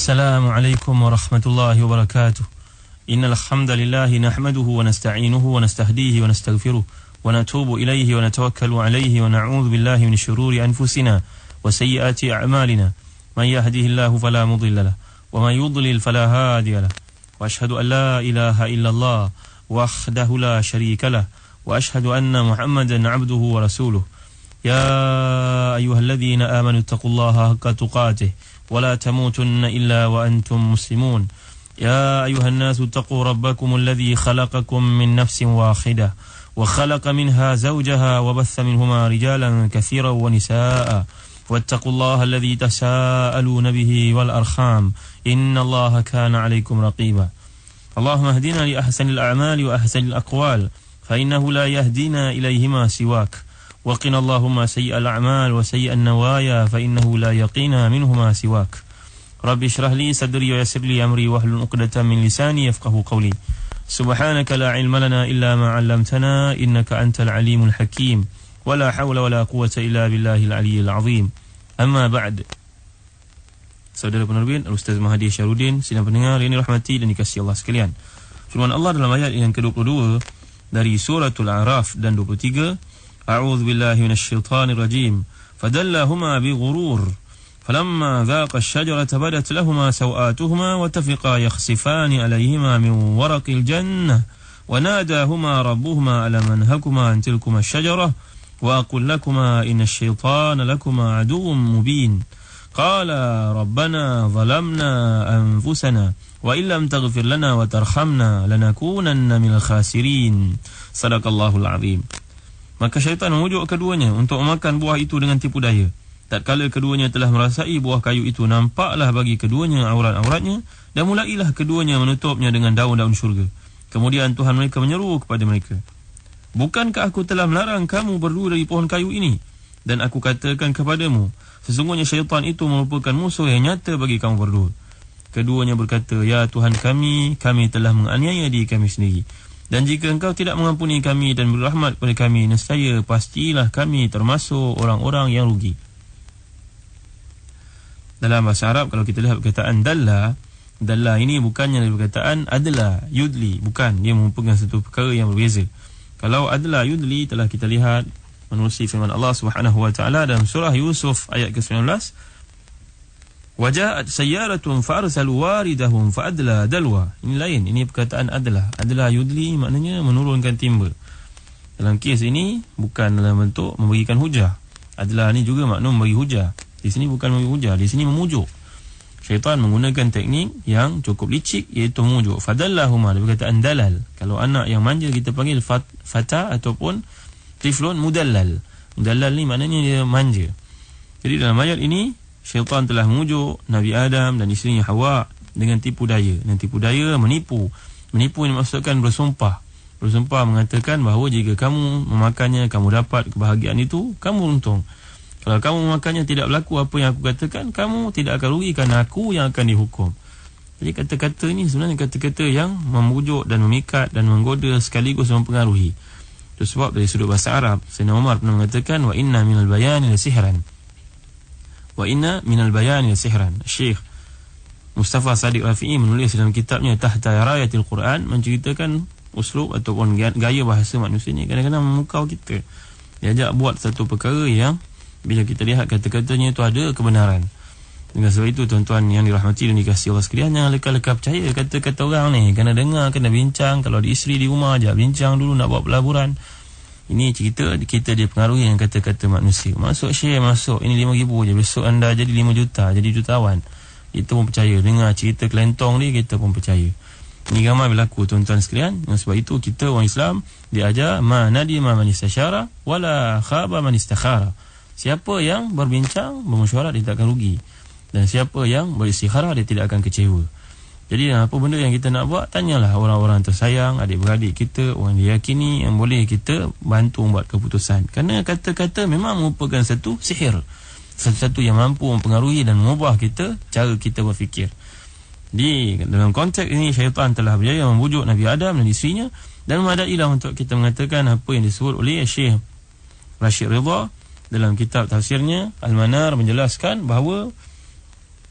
Assalamualaikum warahmatullahi wabarakatuh. Innal hamdalillah nahmaduhu wa nasta'inuhu wa nastahdihi wa nastaghfiruh wa natubu ilayhi wa natawakkalu alayhi wa na'udzu billahi min shururi anfusina wa sayyiati a'malina. Man yahdihillahu fala mudilla lahu wa man yudlil fala hadiya lahu. Wa ashhadu an la ilaha illallah wahdahu la sharika lahu wa ashhadu anna Muhammadan 'abduhu wa rasuluh. Ya ayyuhalladzina amanu taqullaha haqqa tuqatih ولا تموتن إلا وأنتم مسلمون يا أيها الناس اتقوا ربكم الذي خلقكم من نفس واحدة وخلق منها زوجها وبث منهما رجالا كثيرا ونساء واتقوا الله الذي تساءلون به والأرحام إن الله كان عليكم رقيبا اللهم اهدنا لأحسن الأعمال وأحسن الأقوال فإنه لا يهدينا إليهما سواك وقنا اللهم سيئ الأعمال وسيئ النوايا فإنه لا يقينا منهما سواك رب اشرح لي صدري ويسر لي أمري واحلل عقدة من لساني يفقهوا قولي سبحانك لا علم لنا إلا ما علمتنا إنك أنت العليم الحكيم ولا حول ولا قوة إلا بالله العلي العظيم أما بعد. Saudara penerbit Al-Ustaz Mahdi Syarudin, sidang pendengar yang dirahmati dan dikasihi Allah sekalian. Firman Allah dalam ayat yang ke-22 dari suratul A'raf dan 23, أعوذ بالله من الشيطان الرجيم فدلهما بغرور فلما ذاق الشجرة بدت لهما سوآتهما وتفقا يخصفان عليهما من ورق الجنة وناداهما ربهما ألم أنهكما عن تلكما الشجرة وأقل لكما إن الشيطان لكما عدو مبين قال ربنا ظلمنا أنفسنا وإن لم تغفر لنا وترحمنا لنكونن من الخاسرين صدق الله العظيم. Maka syaitan memujuk keduanya untuk memakan buah itu dengan tipu daya. Tatkala keduanya telah merasai buah kayu itu, nampaklah bagi keduanya aurat-auratnya dan mulailah keduanya menutupnya dengan daun-daun syurga. Kemudian Tuhan mereka menyeru kepada mereka, bukankah aku telah melarang kamu berdua dari pohon kayu ini? Dan aku katakan kepadamu, sesungguhnya syaitan itu merupakan musuh yang nyata bagi kamu berdua. Keduanya berkata, ya Tuhan kami telah menganiaya diri kami sendiri. Dan jika engkau tidak mengampuni kami dan berrahmat kepada kami, nescaya pastilah kami termasuk orang-orang yang rugi. Dalam bahasa Arab, kalau kita lihat perkataan dalla ini bukannya dari perkataan adla, yudli. Bukan, dia merupakan satu perkara yang berbeza. Kalau adla, yudli telah kita lihat menerusi firman Allah Subhanahu wa taala dalam surah Yusuf ayat ke-19. Waja'at sayyaratun farsalu waridahum fa'adla dalwa. Ini lain, ini perkataan adla. Adla yudli maknanya menurunkan timba. Dalam kes ini bukan dalam bentuk memberikan hujah. Adla ni juga makna memberi hujah. Di sini bukan memberi hujah, di sini memujuk. Syaitan menggunakan teknik yang cukup licik, iaitu memujuk. Fadallahuma, perkataan dalal. Kalau anak yang manja kita panggil fata ataupun tiflun mudallal. Mudallal ni maknanya dia manja. Jadi dalam ayat ini syaitan telah memujuk Nabi Adam dan isterinya Hawa dengan tipu daya. Dan tipu daya menipu. Menipu ini maksudkan bersumpah. Bersumpah mengatakan bahawa jika kamu memakannya, kamu dapat kebahagiaan itu, kamu untung. Kalau kamu memakannya tidak berlaku apa yang aku katakan, kamu tidak akan rugi kerana aku yang akan dihukum. Jadi kata-kata ini sebenarnya kata-kata yang memujuk dan memikat dan menggoda sekaligus mempengaruhi. Itu sebab dari sudut bahasa Arab, Sayyidina Umar pernah mengatakan, wa inna minal bayani la sihran. Wa inna minal bayani sihran. Syekh Mustafa Sadiq Rafi'i menulis dalam kitabnya Tahta Rayatil Quran, menceritakan uslub ataupun gaya bahasa manusia ni kadang-kadang memukau kita. Dia ajak buat satu perkara yang bila kita lihat kata-katanya itu ada kebenaran. Dengan sebab itu tuan-tuan yang dirahmati dan dikasihi Allah sekalian, jangan leka-leka percaya kata-kata orang ni. Kena dengar, kena bincang. Kalau ada isteri di rumah, ajak bincang dulu nak buat pelaburan. Ini cerita kita dipengaruhi dengan kata-kata manusia. Masuk share, masuk. Ini 5,000 je. Besok anda jadi 5 juta, jadi jutawan. Kita pun percaya. Dengar cerita kelentong ni, kita pun percaya. Ini ramai berlaku tuan-tuan sekalian. Dengan sebab itu kita orang Islam diajar ma nadima man istasyara wala khaba man istakhara. Siapa yang berbincang, bermesyuarat, dia tak akan rugi. Dan siapa yang beristikharah, dia tidak akan kecewa. Jadi apa benda yang kita nak buat, tanyalah orang-orang tersayang, adik-beradik kita, orang diyakini yang boleh kita bantu membuat keputusan. Kerana kata-kata memang merupakan satu sihir, satu yang mampu mempengaruhi dan mengubah kita, cara kita berfikir. Di dalam konteks ini, syaitan telah berjaya membujuk Nabi Adam dan isterinya, dan memadailah untuk kita mengatakan apa yang disebut oleh Syekh Rashid Ridha dalam kitab tafsirnya Al-Manar, menjelaskan bahawa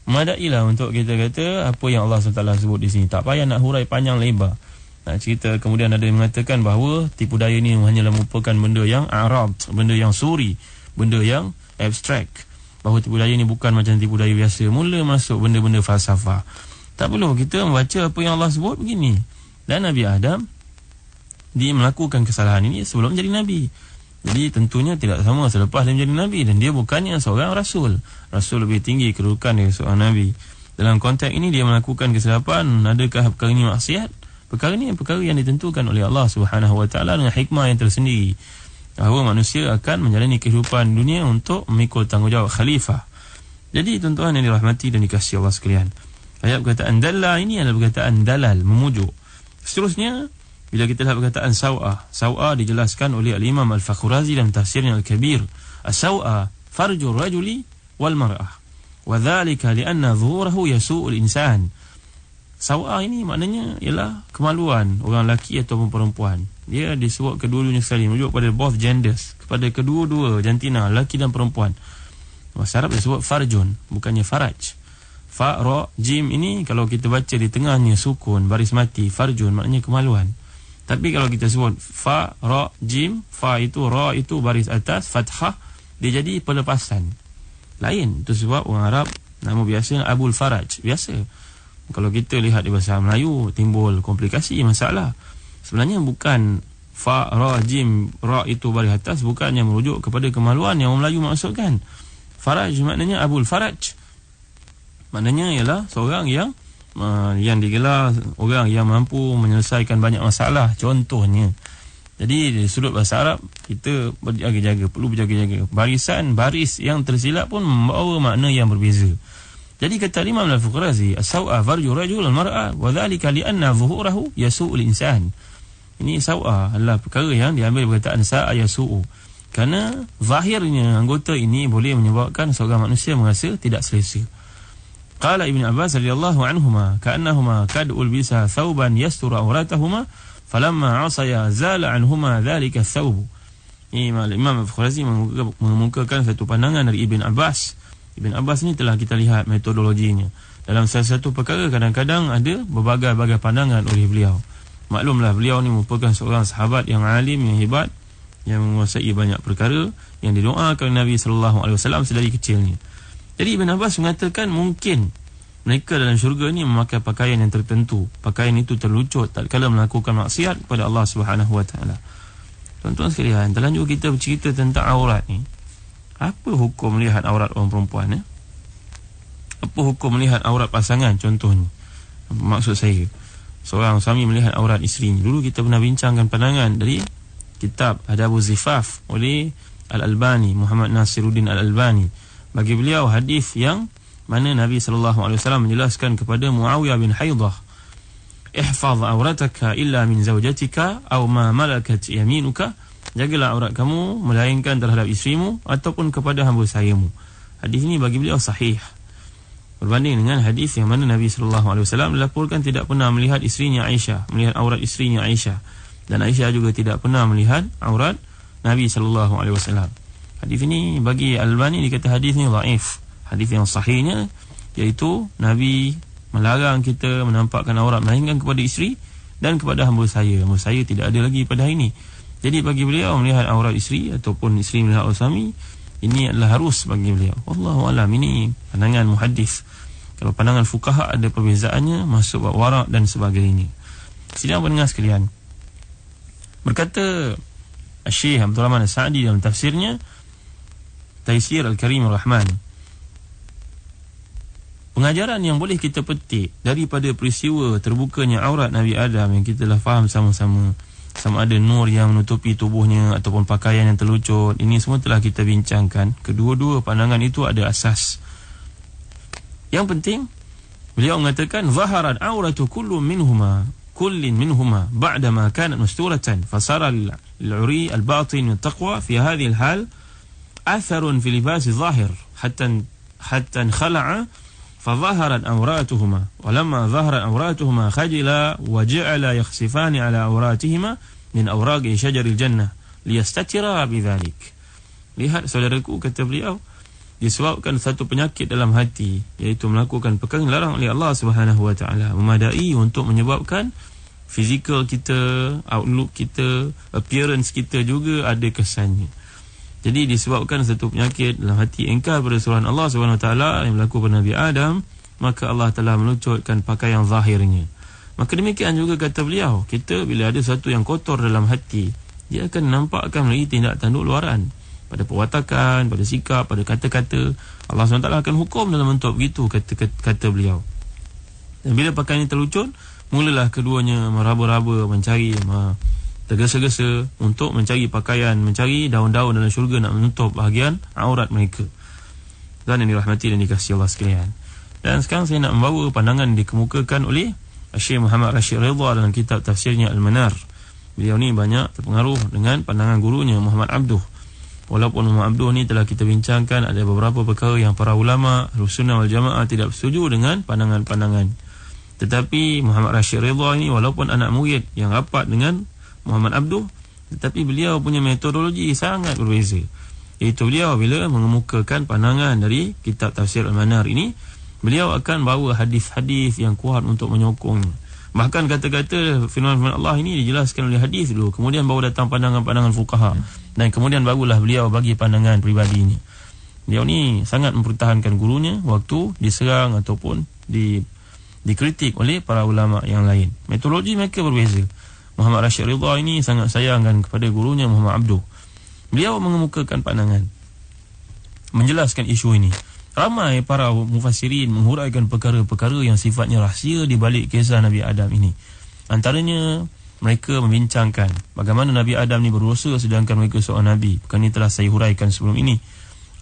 memadailah untuk kita kata apa yang Allah SWT sebut di sini. Tak payah nak hurai panjang lebar. Nak cerita, kemudian ada yang mengatakan bahawa tipu daya ni hanyalah merupakan benda yang arad, benda yang suri, benda yang abstrak. Bahawa tipu daya ni bukan macam tipu daya biasa, mula masuk benda-benda falsafah. Tak perlu, kita membaca apa yang Allah sebut begini. Dan Nabi Adam, dia melakukan kesalahan ini sebelum menjadi Nabi. Jadi tentunya tidak sama selepas dia menjadi Nabi. Dan dia bukannya seorang Rasul. Rasul lebih tinggi kedudukan dari seorang Nabi. Dalam konteks ini dia melakukan kesilapan. Adakah perkara ini maksiat? Perkara ini perkara yang ditentukan oleh Allah SWT dengan hikmah yang tersendiri. Bahawa manusia akan menjalani kehidupan dunia untuk memikul tanggungjawab khalifah. Jadi tuan-tuan yang dirahmati dan dikasihi Allah sekalian, ayat perkataan dalla ini adalah perkataan dalal, memujuk. Seterusnya, bila kita lihat perkataan saw'a dijelaskan oleh Al-Imam Al-Fakhrazi dalam tafsirnya Al-Kabir. As-saw'a farjur rajuli wal mar'ah. Wa dhalika lianna zuhurahu yasu'ul insan. Saw'a ini maknanya ialah kemaluan orang lelaki ataupun perempuan. Dia disebut kedua-duanya sekali, merujuk pada both genders, kepada kedua-dua jantina, lelaki dan perempuan. Bahasa Arab disebut farjun, bukannya faraj. Fa, ra, jim ini kalau kita baca di tengahnya sukun, baris mati, farjun maknanya kemaluan. Tapi kalau kita sebut fa, ra, jim, fa itu, ra itu baris atas, fathah, dia jadi pelepasan. Lain, itu sebab orang Arab nama biasa Abul Faraj, biasa. Kalau kita lihat di bahasa Melayu, timbul komplikasi, masalah. Sebenarnya bukan fa, ra, jim, ra itu baris atas, bukannya merujuk kepada kemaluan yang orang Melayu maksudkan. Faraj maknanya Abul Faraj. Maknanya ialah seorang yang digelar orang yang mampu menyelesaikan banyak masalah, contohnya. Jadi di sudut bahasa Arab kita berjaga-jaga, perlu berjaga-jaga. Baris yang tersilap pun membawa makna yang berbeza. Jadi kata Imam Al-Fakhrazi, as-saw'a farju rajul al-mar'a wa dhalika li'anna zuhurahu yasu'ul insan. Ini saw'a adalah perkara yang diambil perkataan sa'a yasu'u. Kerana zahirnya anggota ini boleh menyebabkan seorang manusia merasa tidak selesa. Qala Ibn Abbas radhiyallahu anhuma ka'annahuma qad ulbisa thawban yasturu awratahuma falamma 'asaya zala anhuma dhalika thawb. Imam Al-Fakhrazi mengemukakan satu pandangan dari Ibn Abbas. Ibn Abbas ni telah kita lihat metodologinya. Dalam salah satu perkara kadang-kadang ada berbagai-bagai pandangan oleh beliau. Maklumlah beliau ni merupakan seorang sahabat yang alim, yang hebat, yang menguasai banyak perkara yang didoakan Nabi SAW sedari kecilnya. Jadi Ibn Abbas mengatakan mungkin mereka dalam syurga ni memakai pakaian yang tertentu. Pakaian itu terlucut tatkala melakukan maksiat kepada Allah SWT. Tuan-tuan sekalian, terlanjur kita bercerita tentang aurat ni. Apa hukum melihat aurat orang perempuan? Apa hukum melihat aurat pasangan contohnya? Maksud saya, seorang suami melihat aurat isterinya. Dulu kita pernah bincangkan pandangan dari kitab Adabuz Zifaf oleh Al-Albani, Muhammad Nasiruddin Al-Albani. Bagi beliau hadis yang mana Nabi SAW menjelaskan kepada Muawiyah bin Haidah, ihfaz aurataka illa min zawjatika aw ma malakat yaminuka, jagalah aurat kamu melainkan terhadap isterimu ataupun kepada hamba sayamu. Hadis ini bagi beliau sahih, berbanding dengan hadis yang mana Nabi SAW dilaporkan tidak pernah melihat isterinya Aisyah, melihat aurat isterinya Aisyah, dan Aisyah juga tidak pernah melihat aurat Nabi SAW. Hadis ini bagi Al-Albani dikata hadis ni dhaif. Hadis yang sahihnya iaitu Nabi melarang kita menampakkan aurat melainkan kepada isteri dan kepada hamba saya. Hamba saya tidak ada lagi pada hari ini. Jadi bagi beliau melihat aurat isteri ataupun isteri melihat aurat suami, ini adalah harus bagi beliau. Wallahu alam, ini pandangan muhaddis. Kalau pandangan fuqaha ada perbezaannya, masuk bab wara' dan sebagainya. Sidang pendengar sekalian, berkata Syekh Abdul Rahman As-Sa'di dalam tafsirnya Taisir Al-Karim Ar-Rahman, pengajaran yang boleh kita petik daripada peristiwa terbukanya aurat Nabi Adam yang kita telah faham sama-sama, sama ada nur yang menutupi tubuhnya ataupun pakaian yang terlucut, ini semua telah kita bincangkan. Kedua-dua pandangan itu ada asas. Yang penting beliau mengatakan zaharat auratu kullin minhuma ba'dama kanat musturatan fasara al-uri al-batin min taqwa fi hadhihi al-hal atharun fi libas zahir hatta khala'a فظهرت أوراتهما ولما ظهرت أوراتهما خجلا وجعل يخسفان على أوراتهما من أوراق شجر الجنة ليستترا بذلك. Lihat saudaraku, kata beliau, disebabkan satu penyakit dalam hati, iaitu melakukan perkara yang dilarang oleh Allah Subhanahu Wa Taala, memadai untuk menyebabkan fizikal kita, outlook kita, appearance kita juga ada kesannya. Jadi disebabkan satu penyakit dalam hati, engkar pada suruhan Allah Subhanahu Wa Taala yang berlaku pada Nabi Adam, maka Allah telah melucutkan pakaian zahirnya. Maka demikian juga kata beliau, kita bila ada sesuatu yang kotor dalam hati, dia akan nampakkan melalui tindak tanduk luaran, pada perwatakan, pada sikap, pada kata-kata. Allah SWT akan hukum dalam bentuk begitu, kata beliau. Dan bila pakaian ini terlucut, mulalah keduanya meraba-raba, mencari, tergesa-gesa untuk mencari pakaian, mencari daun-daun dalam syurga nak menutup bahagian aurat mereka. Dan yang dirahmati dan dikasihi Allah sekalian. Dan sekarang saya nak membawa pandangan yang dikemukakan oleh Syekh Muhammad Rashid Ridha dalam kitab tafsirnya Al-Manar. Beliau ni banyak terpengaruh dengan pandangan gurunya Muhammad Abduh. Walaupun Muhammad Abduh ni telah kita bincangkan, ada beberapa perkara yang para ulama Ahlussunnah wal Jamaah tidak bersetuju dengan pandangan-pandangan. Tetapi Muhammad Rashid Ridha ini walaupun anak murid yang rapat dengan Muhammad Abduh, tetapi beliau punya metodologi sangat berbeza. Iaitu beliau bila mengemukakan pandangan dari kitab tafsir Al-Manar ini, beliau akan bawa hadis-hadis yang kuat untuk menyokongnya. Bahkan kata-kata firman Allah ini dijelaskan oleh hadis dulu, kemudian baru datang pandangan-pandangan fuqaha, dan kemudian barulah beliau bagi pandangan pribadinya. Beliau ni sangat mempertahankan gurunya waktu diserang ataupun dikritik oleh para ulama yang lain. Metodologi mereka berbeza. Muhammad Rashid Ridha ini sangat sayangkan kepada gurunya Muhammad Abduh. Beliau mengemukakan pandangan, menjelaskan isu ini. Ramai para mufassirin menghuraikan perkara-perkara yang sifatnya rahsia di balik kisah Nabi Adam ini. Antaranya, mereka membincangkan bagaimana Nabi Adam ni berdosa sedangkan mereka seorang Nabi. Perkara ini telah saya huraikan sebelum ini.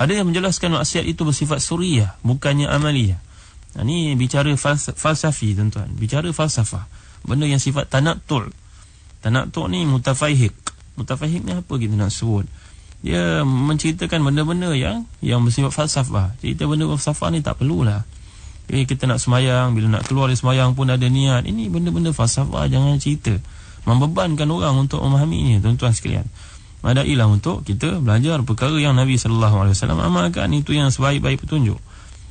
Ada yang menjelaskan maksiat itu bersifat suriyah, bukannya amaliyah. Ini bicara falsafi, tuan-tuan. Bicara falsafah. Benda yang sifat tanattu'. Tanattu' ni mutafahiq. Mutafahiq ni apa kita nak sebut? Dia menceritakan benda-benda yang bersifat falsafah. Cerita benda falsafah ni tak perlulah. Kita nak semayang, bila nak keluar dari semayang pun ada niat. Ini benda-benda falsafah, jangan cerita. Membebankan orang untuk memahaminya, tuan-tuan sekalian. Madailah untuk kita belajar perkara yang Nabi SAW amalkan, itu yang sebaik-baik petunjuk.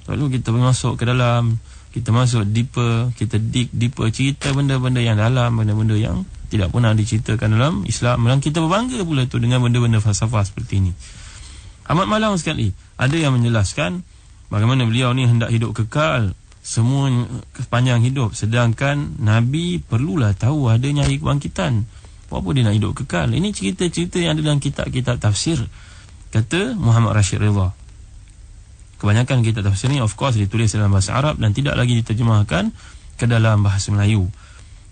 Lalu kita masuk ke dalam, kita masuk deeper, kita dig deeper, cerita benda-benda yang dalam, benda-benda yang tidak pernah diceritakan dalam Islam. Dan kita berbangga pula tu dengan benda-benda falsafah seperti ini. Amat malang sekali. Ada yang menjelaskan bagaimana beliau ni hendak hidup kekal semua sepanjang hidup, sedangkan Nabi perlulah tahu adanya hari kebangkitan. Apa dia nak hidup kekal? Ini cerita-cerita yang ada dalam kitab-kitab tafsir, kata Muhammad Rashid Ridha. Kebanyakan kitab tafsir ni of course ditulis dalam bahasa Arab dan tidak lagi diterjemahkan ke dalam bahasa Melayu.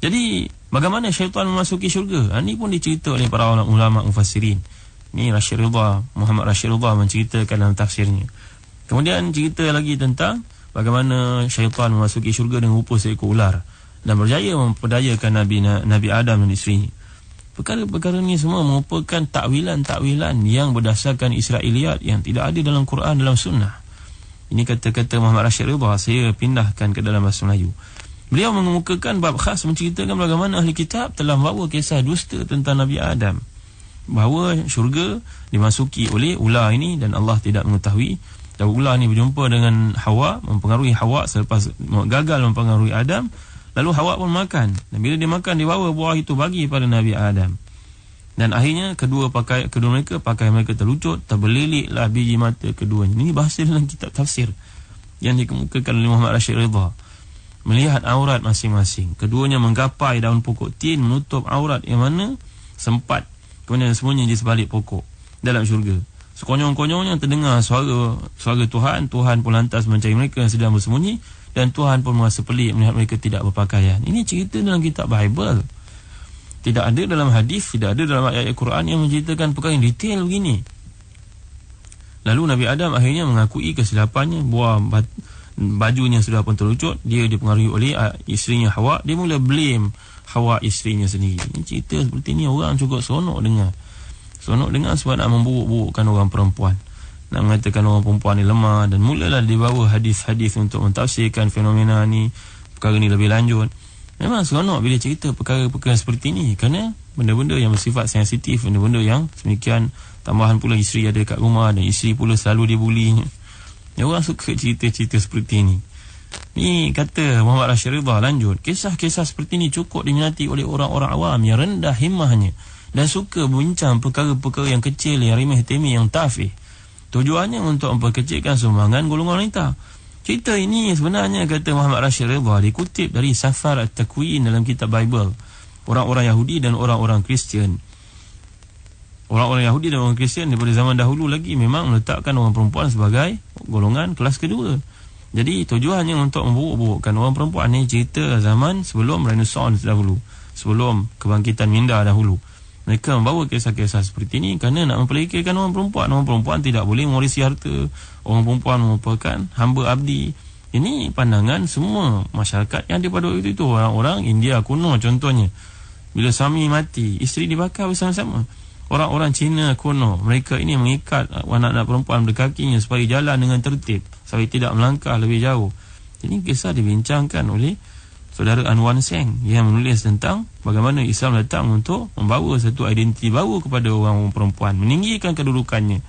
Jadi bagaimana syaitan memasuki syurga? Ini pun dicerita oleh para ulama mufassirin. Ini Rashid Ridha, Muhammad Rashid Ridha menceritakan dalam tafsirnya. Kemudian cerita lagi tentang bagaimana syaitan memasuki syurga dengan rupa seekor ular dan berjaya memperdayakan Nabi Adam dan isterinya. Perkara-perkara ini semua merupakan takwilan-takwilan yang berdasarkan Israiliyat yang tidak ada dalam Quran, dalam sunnah. Ini kata-kata Muhammad Rashid Ridha, saya pindahkan ke dalam bahasa Melayu. Beliau mengemukakan bab khas menceritakan bagaimana ahli kitab telah membawa kisah dusta tentang Nabi Adam, bahawa syurga dimasuki oleh ular ini dan Allah tidak mengetahui. Dan ular ini berjumpa dengan Hawa, mempengaruhi Hawa selepas gagal mempengaruhi Adam. Lalu Hawa pun makan, dan bila dia makan, dia bawa buah itu bagi pada Nabi Adam. Dan akhirnya kedua pakaian mereka terlucut, terbeliliklah biji mata keduanya. Ini bahasa dalam kitab tafsir yang dikemukakan oleh Muhammad Rashid Ridha. Melihat aurat masing-masing, keduanya menggapai daun pokok tin menutup aurat yang mana sempat, kemudian semuanya di sebalik pokok dalam syurga. Sekonyong-konyongnya terdengar suara Tuhan. Tuhan pun lantas mencari mereka yang sedang bersembunyi, dan Tuhan pun merasa pelik melihat mereka tidak berpakaian. Ini cerita dalam kitab Bible. Tidak ada dalam hadis, tidak ada dalam ayat Quran yang menceritakan perkara yang detail begini. Lalu Nabi Adam akhirnya mengakui kesilapannya, bajunya sudah pun terlucut, dia dipengaruhi oleh isterinya Hawa. Dia mula blame Hawa, isterinya sendiri. Ini cerita seperti ini orang cukup seronok dengar. Seronok dengar sebab nak memburuk-burukkan orang perempuan, nak mengatakan orang perempuan ni lemah, dan mulalah dibawa hadis-hadis untuk mentafsirkan fenomena ni, perkara ni lebih lanjut. Memang seronok bila cerita perkara-perkara seperti ini, kerana benda-benda yang bersifat sensitif, benda-benda yang semikian, tambahan pula isteri ada dekat rumah dan isteri pula selalu dia bulinya. Orang suka cerita-cerita seperti ni. Ni kata Muhammad Rashid Ridha, lanjut, kisah-kisah seperti ni cukup diminati oleh orang-orang awam yang rendah himmahnya dan suka bincang perkara-perkara yang kecil, yang remeh-temeh, yang tafih. Tujuannya untuk memperkecilkan sumbangan golongan wanita. Cerita ini sebenarnya, kata Muhammad Rashid Ridha, dikutip dari Safar At-Takwin dalam kitab Bible. Orang-orang Yahudi dan orang-orang Kristian. Orang-orang Yahudi dan orang Kristian daripada zaman dahulu lagi memang meletakkan orang perempuan sebagai golongan kelas kedua. Jadi tujuannya untuk memburuk-burukkan orang perempuan ni. Cerita zaman sebelum Renaissance dahulu, sebelum kebangkitan minda dahulu. Mereka membawa kisah-kisah seperti ini kerana nak mempelekehkan orang perempuan. Orang perempuan tidak boleh mewarisi harta. Orang perempuan merupakan hamba abdi. Ini pandangan semua masyarakat yang ada pada waktu itu. Orang-orang India kuno contohnya, bila suami mati, isteri dibakar bersama-sama. Orang-orang Cina kuno, mereka ini mengikat anak-anak perempuan berkakinya supaya jalan dengan tertib, supaya tidak melangkah lebih jauh. Ini kisah dibincangkan oleh saudara Anwan Seng yang menulis tentang bagaimana Islam datang untuk membawa satu identiti baru kepada orang perempuan, meninggikan kedudukannya,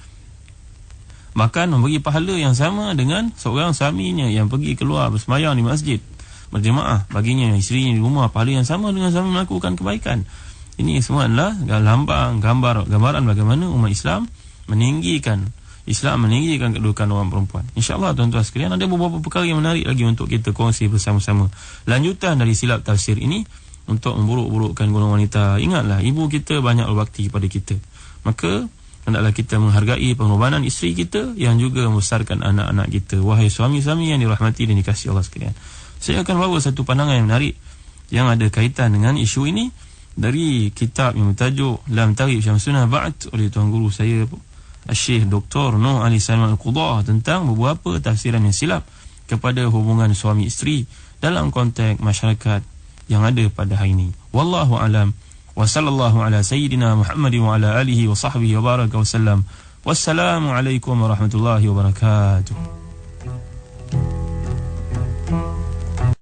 bahkan memberi pahala yang sama dengan seorang suaminya yang pergi keluar bersemayang di masjid berjemaah. Baginya isterinya di rumah, pahala yang sama dengan suami melakukan kebaikan. Ini semua adalah lambang, gambaran bagaimana umat Islam meninggikan kedudukan orang perempuan. InsyaAllah tuan-tuan sekalian, ada beberapa perkara yang menarik lagi untuk kita kongsi bersama-sama. Lanjutan dari silap tafsir ini untuk memburuk-burukkan golongan wanita. Ingatlah, ibu kita banyak berbakti kepada kita, maka hendaklah kita menghargai pengorbanan isteri kita yang juga membesarkan anak-anak kita. Wahai suami-suami yang dirahmati dan dikasihi Allah sekalian, saya akan bawa satu pandangan yang menarik yang ada kaitan dengan isu ini dari kitab yang bertajuk Lam Tarif Syamsunnah Ba'd oleh Tuan Guru saya Syekh Dr. Noor Ali Salman Al-Qudah, tentang beberapa tafsiran yang silap kepada hubungan suami isteri dalam konteks masyarakat yang ada pada hari ini. Wallahu alam, wa sallallahu ala sayyidina Muhammad wa ala alihi wa sahbihi wa baraka wa sallam. Wassalamualaikum warahmatullahi wabarakatuh.